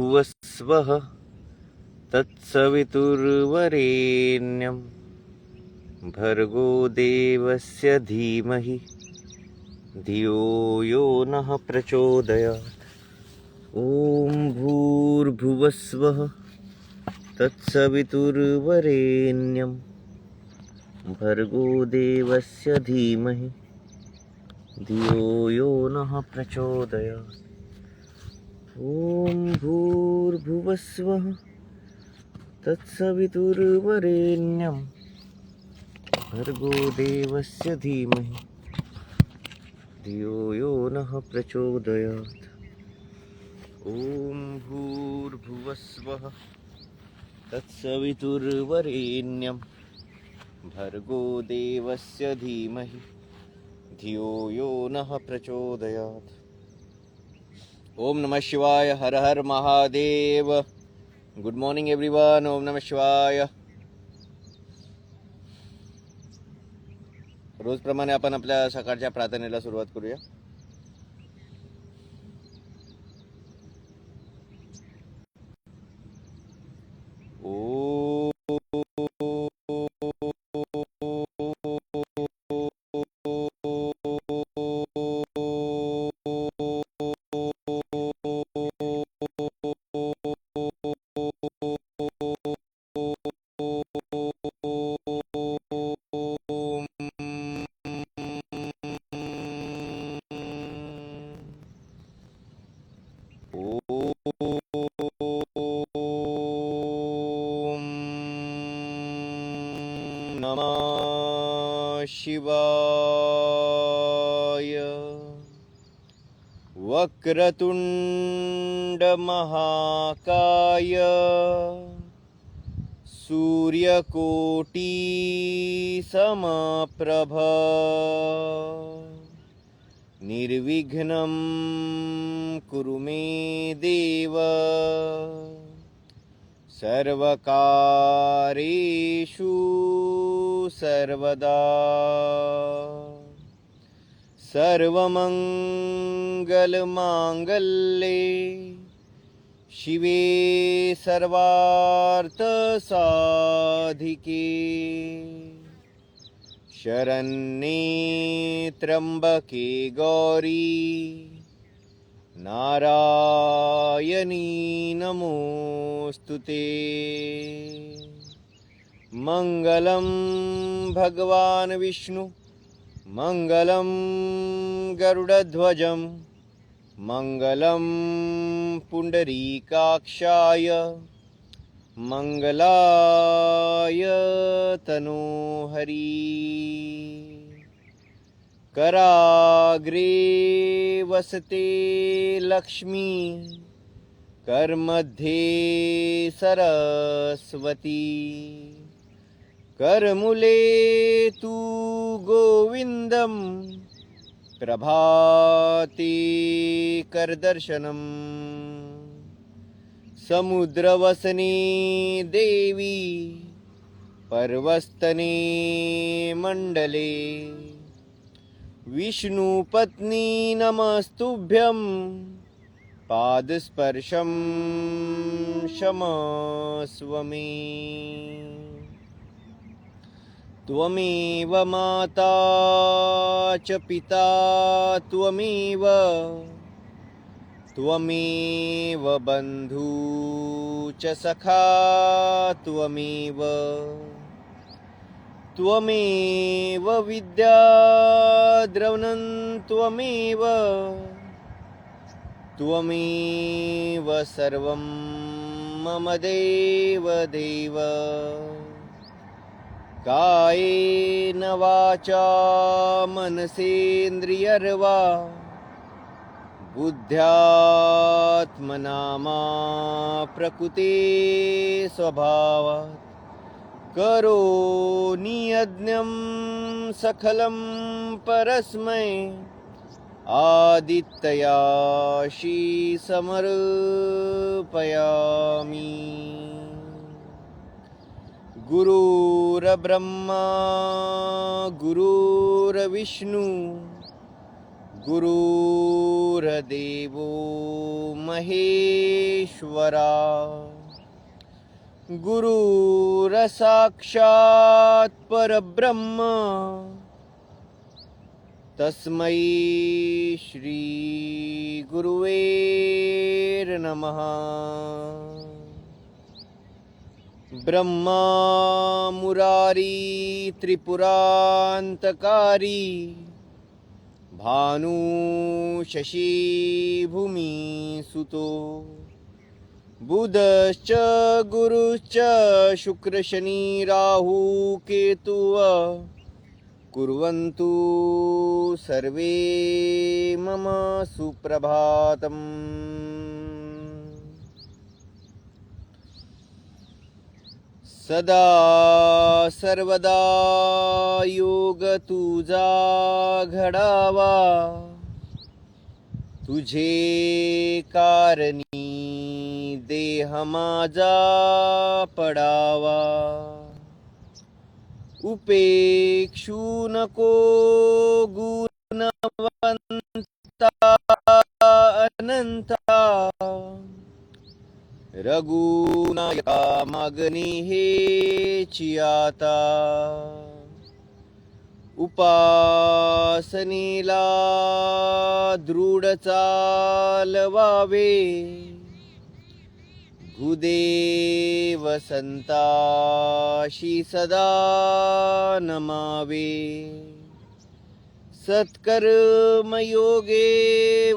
भुवस्वः तत्सवितुर्वरेण्यं भर्गो देवस्य धीमहि धियो यो नः प्रचोदयात्। ॐ भूर्भुवस्वः तत्सवितुर्वरेण्यं भर्गो देवस्य धीमहि धियो यो नः प्रचोदयात्। ॐ भूर्भुवस्वः तत्सवितुर्वरेण्यं भर्गो देवस्य धीमहि धियो यो नः प्रचोदयात्। ॐ भूर्भुवस्वः तत्सवितुर्वरेण्यं भर्गो देवस्य धीमहि धियो यो नः प्रचोदयात्। ओम नमः शिवाय। हर हर महादेव। Good morning everyone. ओम नमः शिवाय। रोजप्रमाणे आपण आपल्या सकाळच्या प्रार्थनेला सुरुवात करूया। नमः शिवाय। वक्रतुंड महाकाय सूर्यकोटि समप्रभ निर्विघ्नं कुरु मे देव सर्वकारेषु सर्वदा। सर्वमंगलमांगल्ये शिवे सर्वार्थसाधिके शरण्ये त्र्यंबके गौरी नारायणी नमोस्तुते। मंगलम भगवान विष्णु मंगलम गरुडध्वजं मंगलम पुंडरीकाक्षाय मंगलाय तनोहरि। कराग्रे वसते लक्ष्मी करमध्ये सरस्वती करमुले तु गोविंदं प्रभाते करदर्शनम्। समुद्रवसने देवी पर्वस्तने मंडले विष्णुपत्नी नमस्तुभ्यं पादस्पर्शं क्षमस्व मे। त्वमेव माता च पिता त्वमेव त्वमेव बन्धु च सखा त्वमेव त्वमेव विद्या द्रवणं त्वमेव त्वमेव सर्वं मम देव देव। कायेन वाचा मनसेन्द्रियर्वा बुद्ध्यात्मना मा प्रकृते स्वभावात् करोमि यज्ञं सकलं परस्मै आदित्ययाशी समर्पयामि। गुरुर्ब्रह्मा गुरुर्विष्णु गुरुर्देवो महेश्वरा गुरुरसाक्षात् परब्रह्म तस्मै श्री गुरुवे नमः। ब्रह्मा मुरारी त्रिपुरान्तकारी भानु शशी भूमि सुतो बुधश्च गुरुश्च शुक्र शनि राहु केतुः कुर्वन्तु सर्वे मम सुप्रभातम्। सदा सर्वदा योग तुझा घडावा तुझे कारणी देह माझा पडावा उपेक्षू नको गुणवंता अनंता रघुनायका मागणी हेची आता उपासनेला दृढ चालवावे भूदेव संताशी सदा नमावे सत्कर्म योगे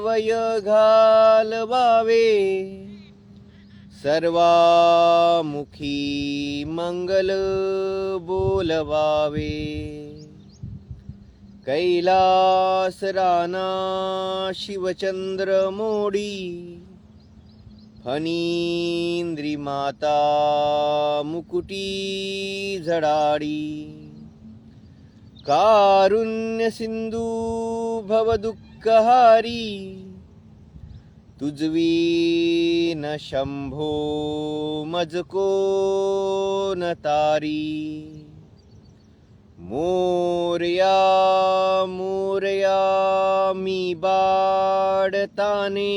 वय घालवावे सर्वामुखी मंगल बोलवावे कैलास राना शिवचंद्र मोडी फणींद्री माता मुकुटी झडाडी कारुण्य सिंधू भवदुःखहारी तुझवी न शंभो मजको न तारी मोरया मोरया मी बाडताने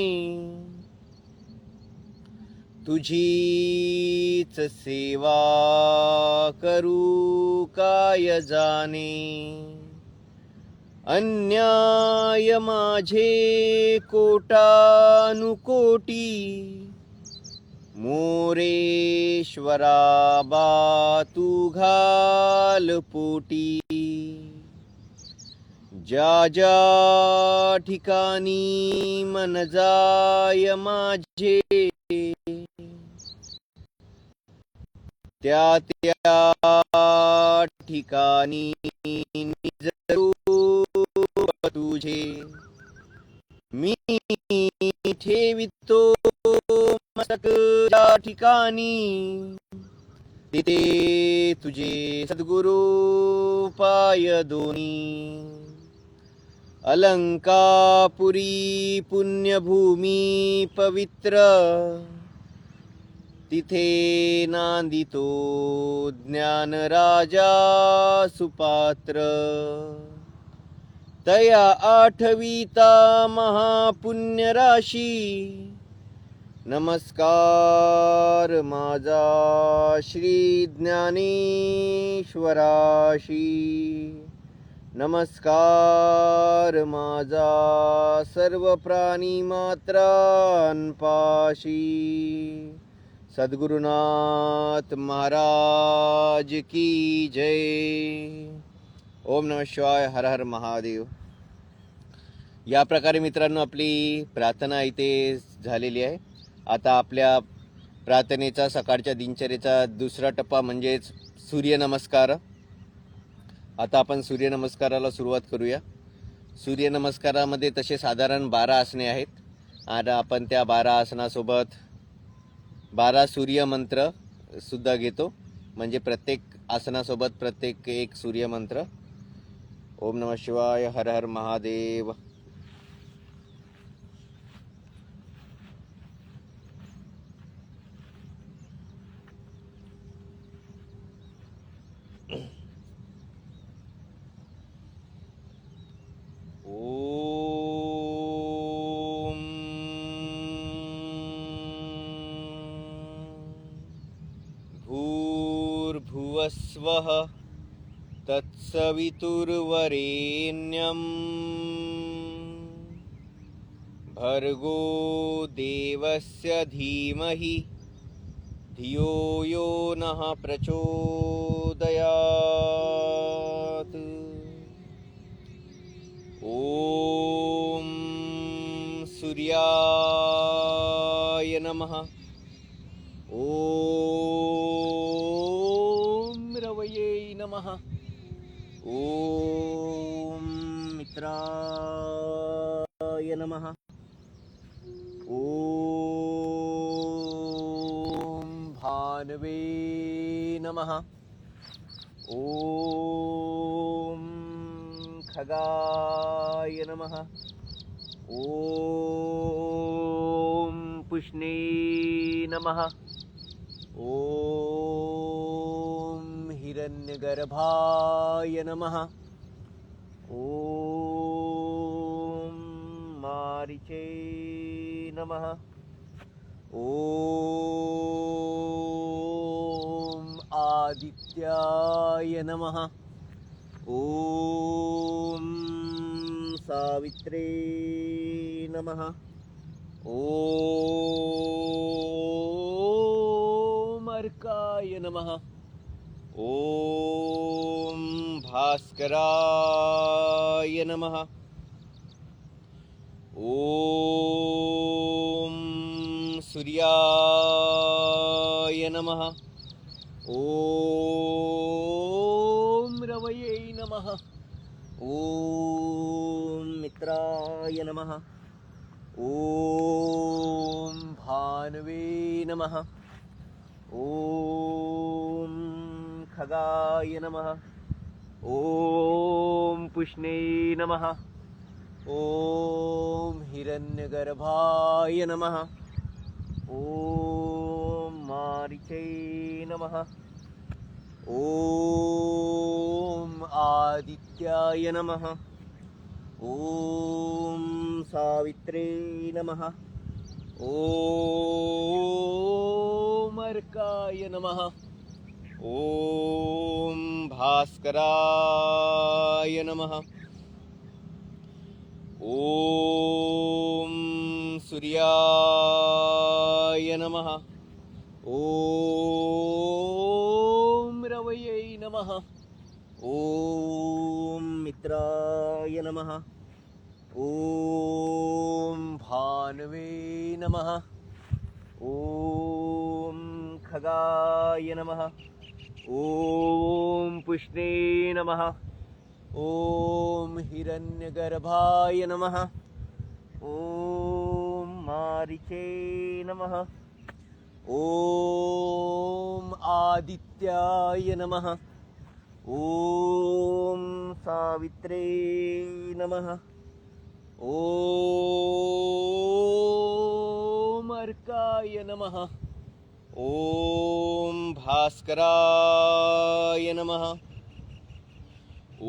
तुझीच सेवा करू काय जाणे अन्याय माझे कोटानुकोटी मोरेश्वरा बा तू घाल पोटी ज्या ज्या ठिकाणी मन जाय माझे त्या त्या ठिकाणी निज रूप तुझे मी ठेवितो मस्तक ज्या ठिकाणी तिथे तुझे सद्गुरु पाय दोनी अलंकापुरी पुण्यभूमी पवित्र तिथे नांदितो ज्ञान राजा सुपात्र तया आठविता महापुण्य राशी नमस्कार माझा श्री ज्ञानेश्वराशी नमस्कार माझा सर्व प्राणी मात्रांपाशी सद्गुरुनाथ महाराज की जय। ओम नमः शिवाय, हर हर महादेव। या प्रकारे मित्रांनो आपली प्रार्थना इथे झालेली आहे। आता आपल्या प्रार्थनेचा सकाळच्या दिनचर्येचा दुसरा टप्पा म्हणजेच सूर्यनमस्कार। आता आपण सूर्यनमस्काराला सुरुवात करूया। सूर्यनमस्कारामध्ये तसे साधारण 12 आसने आहेत आणि आपण त्या 12 आसनासोबत 12 सूर्यमंत्र सुद्धा घेतो, म्हणजे प्रत्येक आसनासोबत प्रत्येक एक सूर्यमंत्र। ओम नमः शिवाय, हर हर महादेव। भूर्भुवस्वः तत्सवितुर्वरेण्यं भर्गो देवस्य धीमहि धियो यो नः प्रचोदयात्। ॐ सूर्याय नमः। ॐ रवये नमः। ॐ मित्राय नमः। ॐ भानवे नमः। ॐ खगाय नमः। ॐ पुष्णे नमः। ॐ हिरण्यगर्भाय नमः। ॐ मारीचे नमः। ॐ आदित्याय नमः। ॐ सावित्रे नमः। ॐ अर्काय नमः। ॐ भास्कराय नमः। ॐ सूर्याय नमः। ॐ रवये नमः। ॐ मित्राय नमः। ॐ भानवे नमः। ॐ खगाय नमः। ॐ पुष्णे नमः। ॐ हिरण्यगर्भाय नमः। ॐ मारीचे नमः। ॐ आदित्याय नमः। ॐ सावित्रे नमः। ॐ अर्काय नमः। ॐ भास्कराय नमः। ॐ सूर्याय नमः। ॐ रवये नमः। ॐ मित्राय नमः। ॐ भानवे नमः। ॐ खगाय नमः। ॐ पुष्णे नमः। ॐ हिरण्यगर्भाय नमः। ॐ मारीचे नमः। ॐ आदित्याय नमः। ॐ सावित्रे नमः। ॐ अर्काय नमः। ॐ भास्कराय नमः। ॐ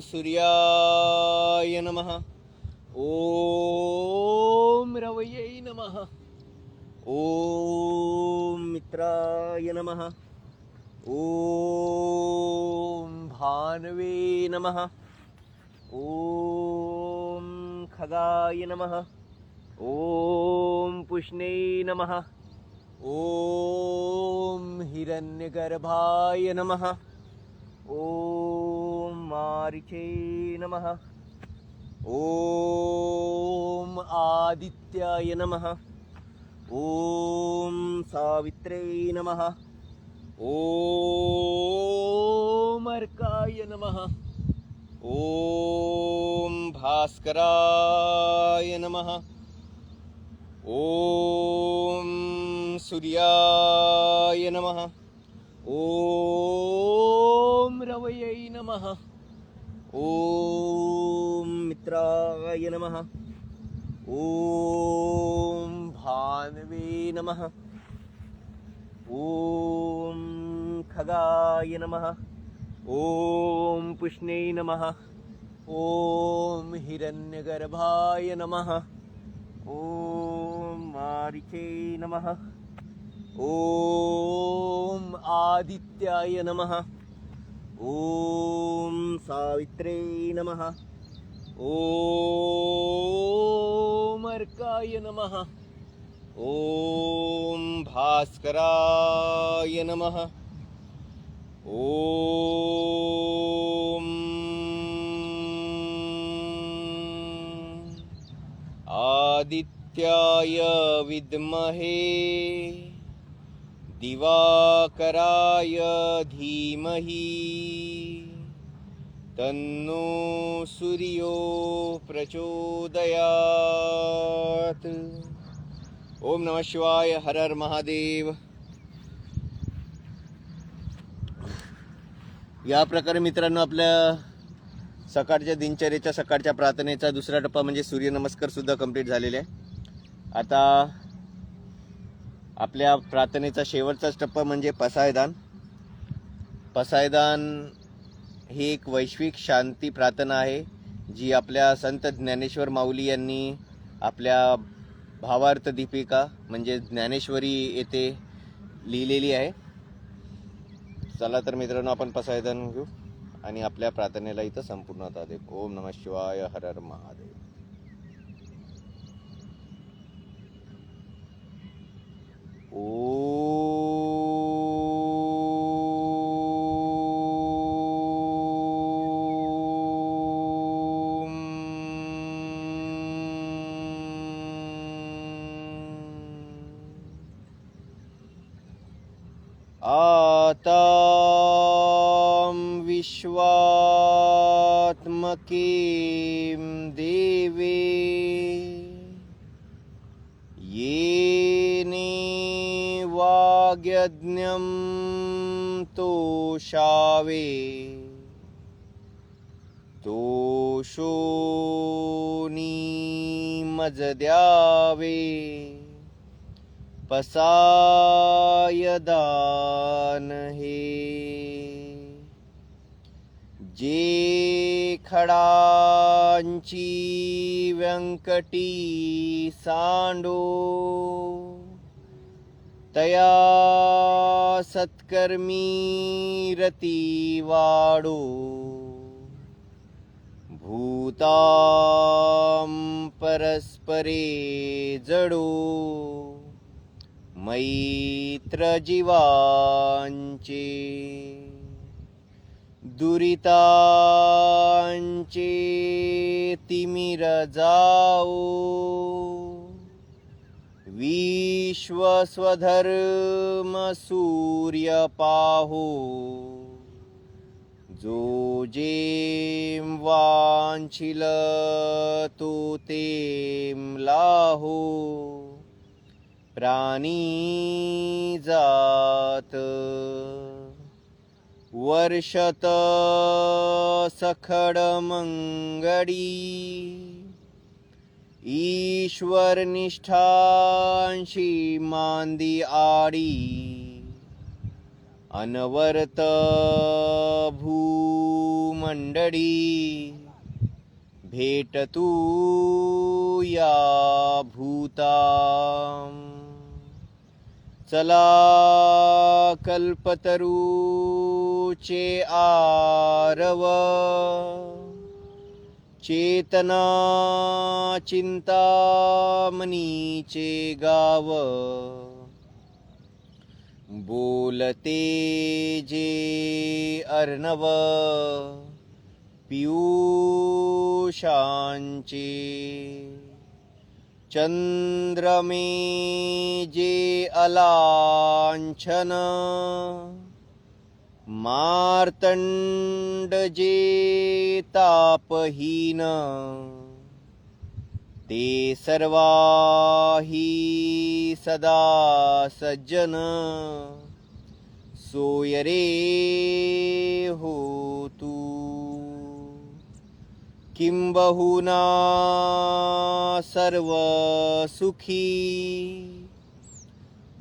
सूर्याय नमः। ॐ रवये नमः। ॐ मित्राय नमः। ॐ भानवे नमः। ॐ खगाय नमः। ॐ पुष्णे नमः। ॐ हिरण्यगर्भाय नमः। ॐ मारीचे नमः। ॐ आदित्याय नमः। ॐ सावित्रे नमः। ॐ अर्काय नमः। ॐ भास्कराय नमः। ॐ सूर्याय नमः। ॐ रवये नमः। ॐ मित्राय नमः। ॐ भानवे नमः। ॐ खगाय नमः। ॐ पुष्णे नमः। ॐ हिरण्यगर्भाय नमः। ॐ मारीचे नमः। ओम आदित्याय नमः। ओम सावित्रे नमः। ओम अर्काय नमः। ओम भास्कराय नमः। ओम आदित्याय विद्महे दिवाकराय धीमहि तन्नो सूर्यो प्रचोदयात्। ओम नमः शिवाय। हर हर महादेव। या प्रकारे मित्रांनो आपल्या सकाळच्या दिनचर्येच्या सकाळच्या प्रार्थनेचा दुसरा टप्पा म्हणजे सूर्यनमस्कार सुद्धा कंप्लीट झालेला आहे। आता आपल्या प्रार्थनेचा शेवटचाच टप्पा म्हणजे पसायदान। पसायदान ही एक वैश्विक शांती प्रार्थना आहे जी आपल्या संत ज्ञानेश्वर माऊली यांनी आपल्या भावार्थ दीपिका म्हणजे ज्ञानेश्वरी येथे लिहिलेली आहे। चला तर मित्रांनो आपण पसायदान घेऊ आणि आपल्या प्रार्थनेला इथं संपूर्णता देऊ। ओम नमः शिवाय। हर हर महादेव। आतां विश्वात्मकीं देवे येने वाग्यज्ञं तोषावे तोषोनी मज द्यावे पसायदान हे जे खडांची व्यंकटी सांडो तया सत्कर्मी रती वाडो भूतां परस्परे जडो मैत्र जीवांचे दुरितांचे तिमिर जाओ विश्वस्वधर्म सूर्य पाहो जो जेम वांछिल तो तेम लाहो प्राणी जात वर्षत सखड मंगडी ईश्वर निष्ठांशी मांदी आडी अनवर्त भूमंडळी भेटतू या भूतां चला कल्पतरूचे आरव चेतना चिंतामणीचे गाव बोलते जे अर्णव पियूषांचे चंद्रमे जे अलांछन मार्तंड जे तापहीन ते सर्वाही सदा सज्जन सोय रे हो तू किंबहुना सर्व सुखी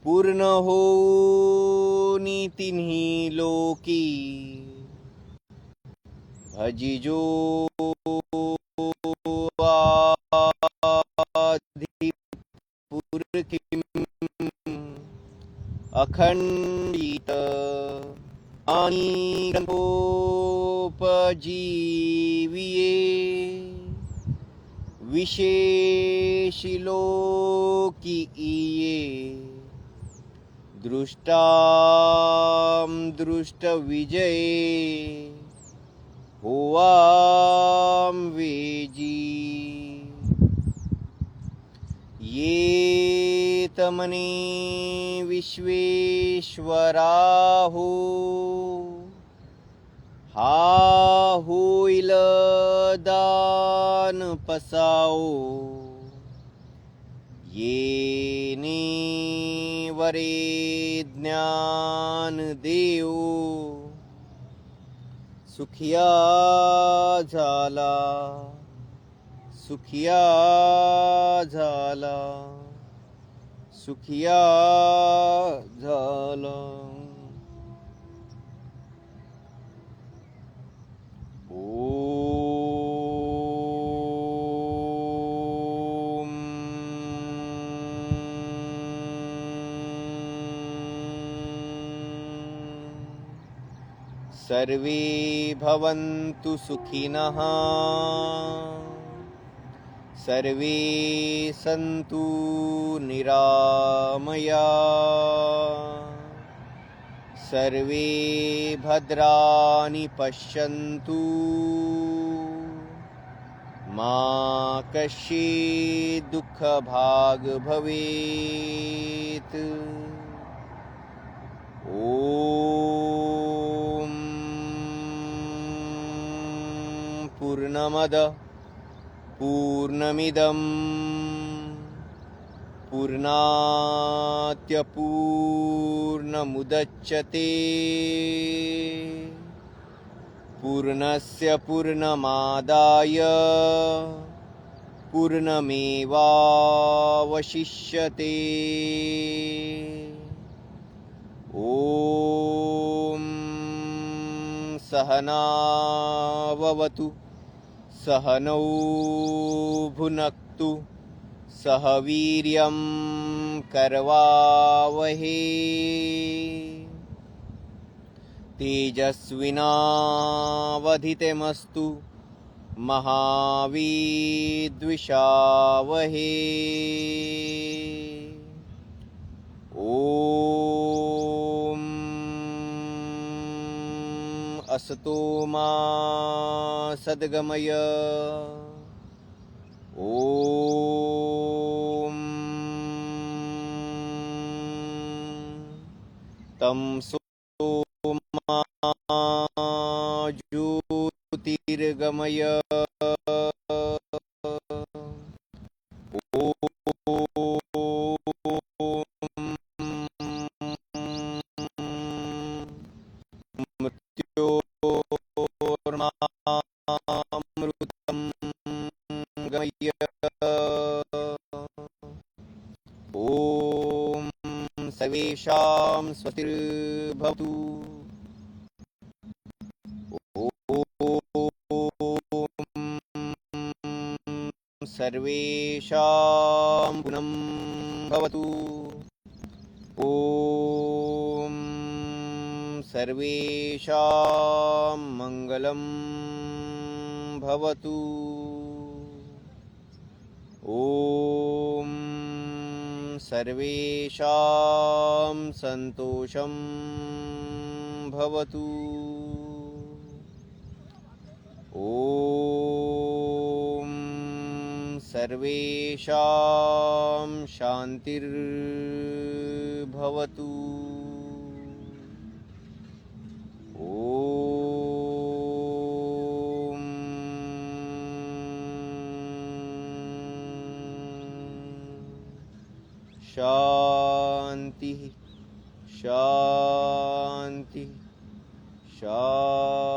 पूर्ण होनी तिन्ही लोकी भजिजो आदि पुरकिम अखंडित आणि ग्रंथोपजीविये विशेषिलोकीये दृष्टां दृष्टविजये होवां वेजी ये तमने विश्वेश्वराहो हा होईल दान पसाओ येने वरे ज्ञान देव सुखिया झाला सुखिया झाला सुखिया झाला. ओम सर्वे भवन्तु सुखिनः सर्वे सन्तु निरामया सर्वे भद्राणि पश्यन्तु मा कश्चित् दुःखभाग् भवेत्. ॐ पूर्णमद पूर्णमिदं पूर्णात् पूर्णमुदच्यते पूर्णस्य पूर्णमादाय पूर्णमेवावशिष्यते. ॐ सहना भवतु सहनौ भुनक्तु सह वीर्यं करवावहे तेजस्विनावधितमस्तु महाविद्विषावहे. ॐ असतो मा सद्गमय ॐ तमसो मा ज्योतिर्गमय मृत्योर्मामृतं गमय. ॐ सर्वेषां स्वस्तिर्भवतु. सर्वेषां गुणं भवतु. ॐ सर्वेषां मङ्गलं भवतु. ॐ सर्वेषां सन्तोषं भवतु. ॐ सर्वेषां शान्तिर्भवतु. ॐ शान्तिः शान्तिः शान्तिः.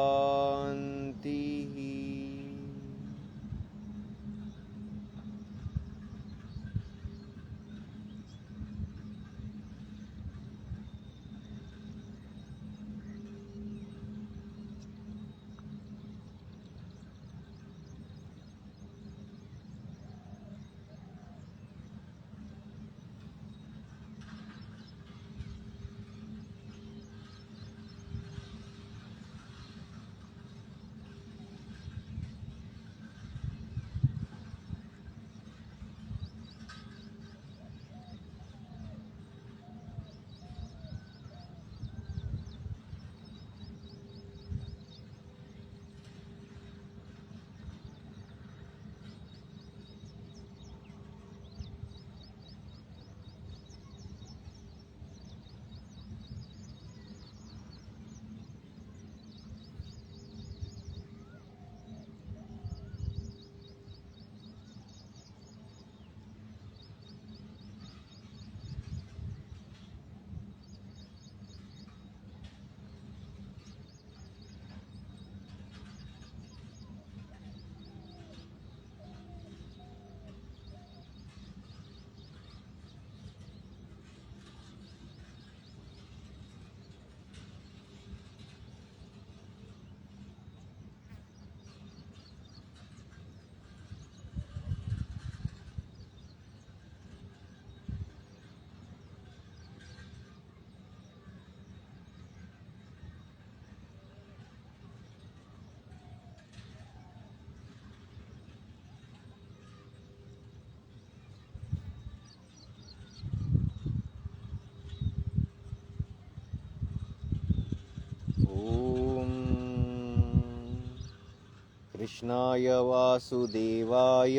कृष्णाय वासुदेवाय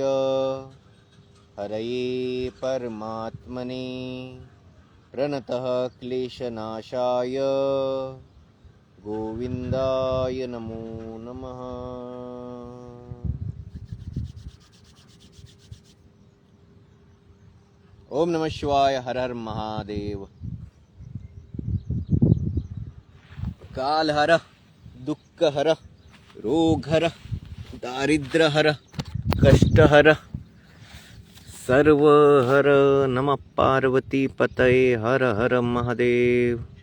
हरये परमात्मने प्रणतः क्लेशनाशाय गोविंदाय नमो नमः। ओम नमः शिवाय। हर हर महादेव। काल हर, दुःख हर, रोग हर, दारिद्र्य हर, कष्ट हर, सर्व हर। नमः पार्वती पतये। हर हर महादेव।